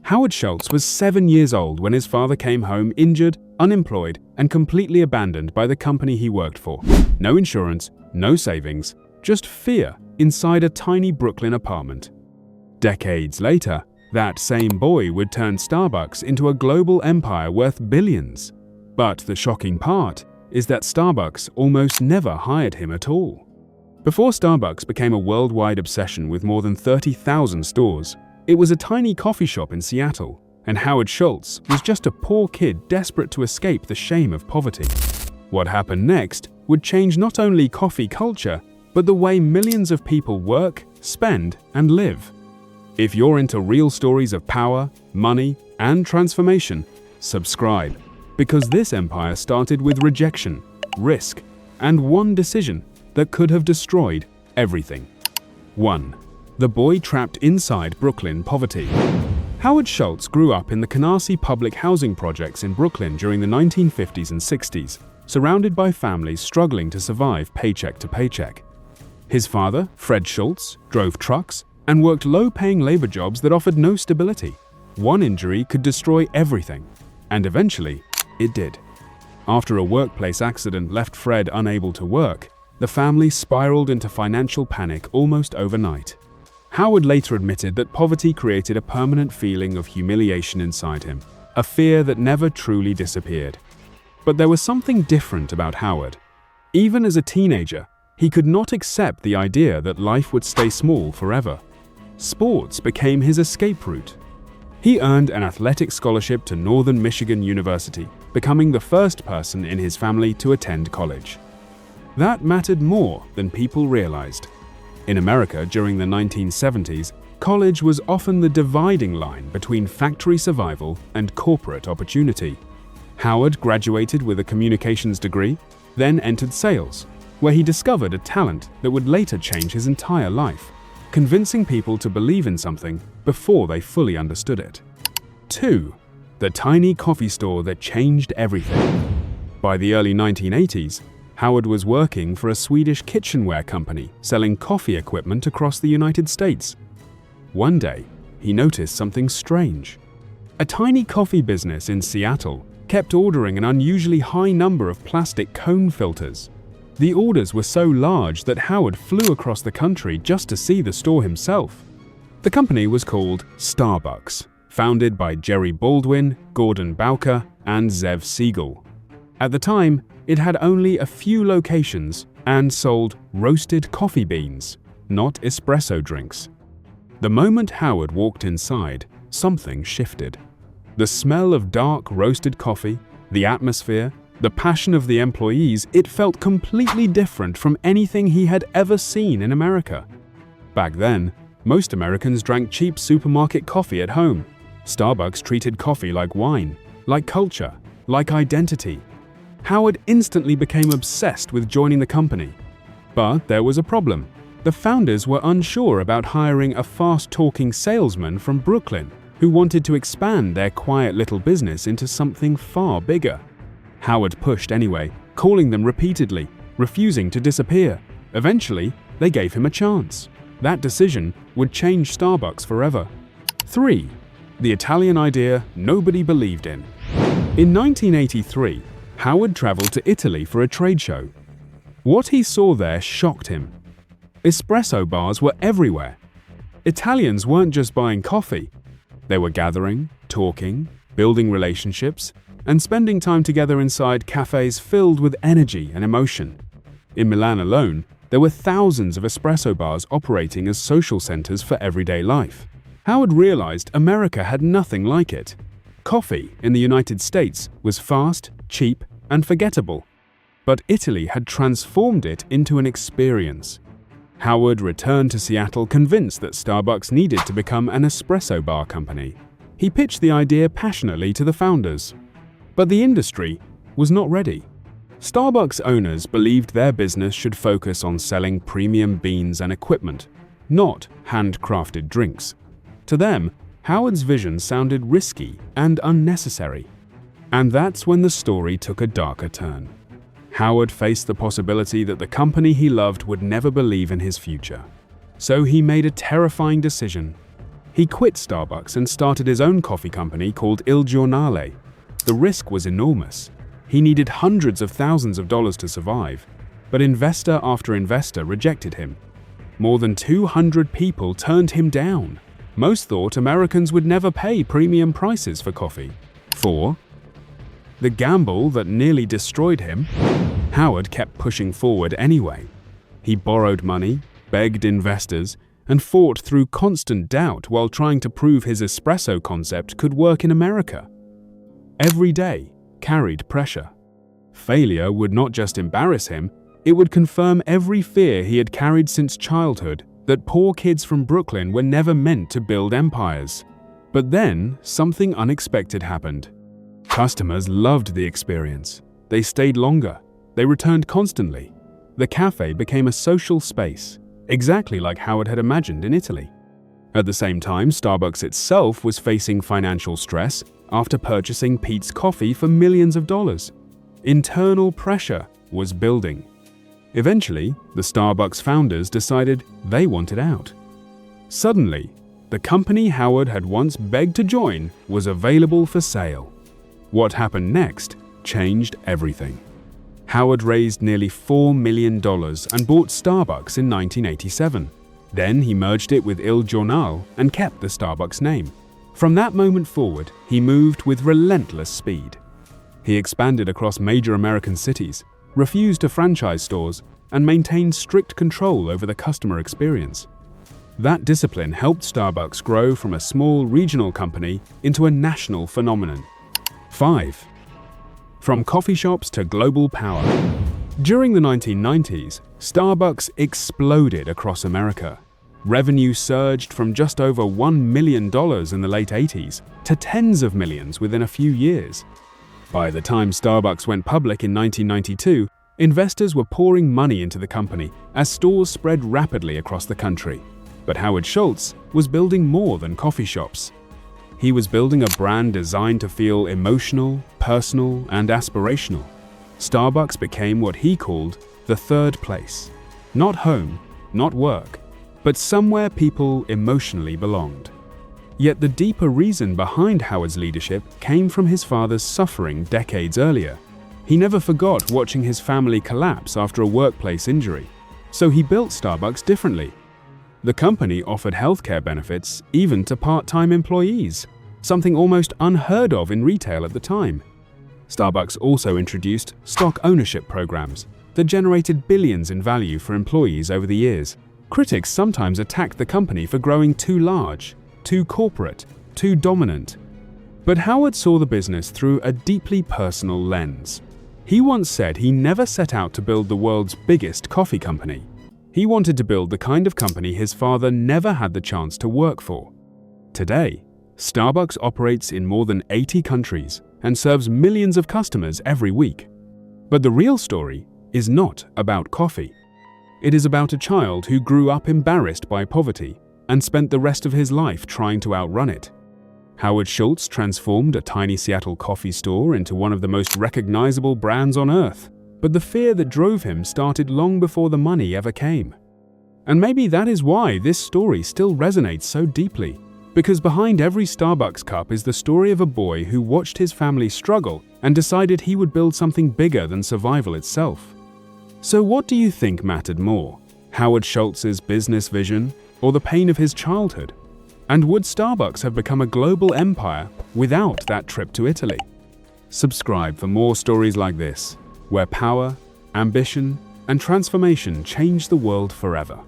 Howard Schultz was 7 years old when his father came home injured, unemployed, and completely abandoned by the company he worked for. No insurance, no savings, just fear inside a tiny Brooklyn apartment. Decades later, that same boy would turn Starbucks into a global empire worth billions. But the shocking part is that Starbucks almost never hired him at all. Before Starbucks became a worldwide obsession with more than 30,000 stores, it was a tiny coffee shop in Seattle, and Howard Schultz was just a poor kid desperate to escape the shame of poverty. What happened next would change not only coffee culture, but the way millions of people work, spend, and live. If you're into real stories of power, money, and transformation, subscribe, because this empire started with rejection, risk, and one decision that could have destroyed everything. 1. The boy trapped inside Brooklyn poverty. Howard Schultz grew up in the Canarsie public housing projects in Brooklyn during the 1950s and 60s, surrounded by families struggling to survive paycheck to paycheck. His father, Fred Schultz, drove trucks and worked low-paying labor jobs that offered no stability. One injury could destroy everything, and eventually, it did. After a workplace accident left Fred unable to work, the family spiraled into financial panic almost overnight. Howard later admitted that poverty created a permanent feeling of humiliation inside him, a fear that never truly disappeared. But there was something different about Howard. Even as a teenager, he could not accept the idea that life would stay small forever. Sports became his escape route. He earned an athletic scholarship to Northern Michigan University, becoming the first person in his family to attend college. That mattered more than people realized. In America during the 1970s, college was often the dividing line between factory survival and corporate opportunity. Howard graduated with a communications degree, then entered sales, where he discovered a talent that would later change his entire life, convincing people to believe in something before they fully understood it. 2. The tiny coffee store that changed everything. By the early 1980s, Howard was working for a Swedish kitchenware company selling coffee equipment across the United States. One day, he noticed something strange. A tiny coffee business in Seattle kept ordering an unusually high number of plastic cone filters. The orders were so large that Howard flew across the country just to see the store himself. The company was called Starbucks, founded by Jerry Baldwin, Gordon Bowker, and Zev Siegel. At the time, it had only a few locations and sold roasted coffee beans, not espresso drinks. The moment Howard walked inside, something shifted. The smell of dark roasted coffee, the atmosphere, the passion of the employees, it felt completely different from anything he had ever seen in America. Back then, most Americans drank cheap supermarket coffee at home. Starbucks treated coffee like wine, like culture, like identity. Howard instantly became obsessed with joining the company. But there was a problem. The founders were unsure about hiring a fast-talking salesman from Brooklyn who wanted to expand their quiet little business into something far bigger. Howard pushed anyway, calling them repeatedly, refusing to disappear. Eventually, they gave him a chance. That decision would change Starbucks forever. 3. The Italian idea nobody believed in. In 1983, Howard traveled to Italy for a trade show. What he saw there shocked him. Espresso bars were everywhere. Italians weren't just buying coffee. They were gathering, talking, building relationships, and spending time together inside cafes filled with energy and emotion. In Milan alone, there were thousands of espresso bars operating as social centers for everyday life. Howard realized America had nothing like it. Coffee in the United States was fast, cheap, and forgettable. But Italy had transformed it into an experience. Howard returned to Seattle convinced that Starbucks needed to become an espresso bar company. He pitched the idea passionately to the founders. But the industry was not ready. Starbucks owners believed their business should focus on selling premium beans and equipment, not handcrafted drinks. To them, Howard's vision sounded risky and unnecessary. And that's when the story took a darker turn. Howard faced the possibility that the company he loved would never believe in his future. So he made a terrifying decision. He quit Starbucks and started his own coffee company called Il Giornale. The risk was enormous. He needed hundreds of thousands of dollars to survive, but investor after investor rejected him. More than 200 people turned him down. Most thought Americans would never pay premium prices for coffee. 4. The gamble that nearly destroyed him. Howard kept pushing forward anyway. He borrowed money, begged investors, and fought through constant doubt while trying to prove his espresso concept could work in America. Every day carried pressure. Failure would not just embarrass him, it would confirm every fear he had carried since childhood that poor kids from Brooklyn were never meant to build empires. But then, something unexpected happened. Customers loved the experience. They stayed longer. They returned constantly. The cafe became a social space, exactly like Howard had imagined in Italy. At the same time, Starbucks itself was facing financial stress after purchasing Peet's Coffee for millions of dollars. Internal pressure was building. Eventually, the Starbucks founders decided they wanted out. Suddenly, the company Howard had once begged to join was available for sale. What happened next changed everything. Howard raised nearly $4 million and bought Starbucks in 1987. Then he merged it with Il Giornale and kept the Starbucks name. From that moment forward, he moved with relentless speed. He expanded across major American cities, refused to franchise stores, and maintained strict control over the customer experience. That discipline helped Starbucks grow from a small regional company into a national phenomenon. 5. From coffee shops to global power. During the 1990s, Starbucks exploded across America. Revenue surged from just over $1 million in the late 80s to tens of millions within a few years. By the time Starbucks went public in 1992, investors were pouring money into the company as stores spread rapidly across the country. But Howard Schultz was building more than coffee shops. He was building a brand designed to feel emotional, personal, and aspirational. Starbucks became what he called the third place. Not home, not work, but somewhere people emotionally belonged. Yet the deeper reason behind Howard's leadership came from his father's suffering decades earlier. He never forgot watching his family collapse after a workplace injury, so he built Starbucks differently. The company offered healthcare benefits even to part-time employees, something almost unheard of in retail at the time. Starbucks also introduced stock ownership programs that generated billions in value for employees over the years. Critics sometimes attacked the company for growing too large, too corporate, too dominant. But Howard saw the business through a deeply personal lens. He once said he never set out to build the world's biggest coffee company. He wanted to build the kind of company his father never had the chance to work for. Today, Starbucks operates in more than 80 countries and serves millions of customers every week. But the real story is not about coffee. It is about a child who grew up embarrassed by poverty and spent the rest of his life trying to outrun it. Howard Schultz transformed a tiny Seattle coffee store into one of the most recognizable brands on earth. But the fear that drove him started long before the money ever came. And maybe that is why this story still resonates so deeply, because behind every Starbucks cup is the story of a boy who watched his family struggle and decided he would build something bigger than survival itself. So what do you think mattered more, Howard Schultz's business vision or the pain of his childhood? And would Starbucks have become a global empire without that trip to Italy? Subscribe for more stories like this, where power, ambition, and transformation change the world forever.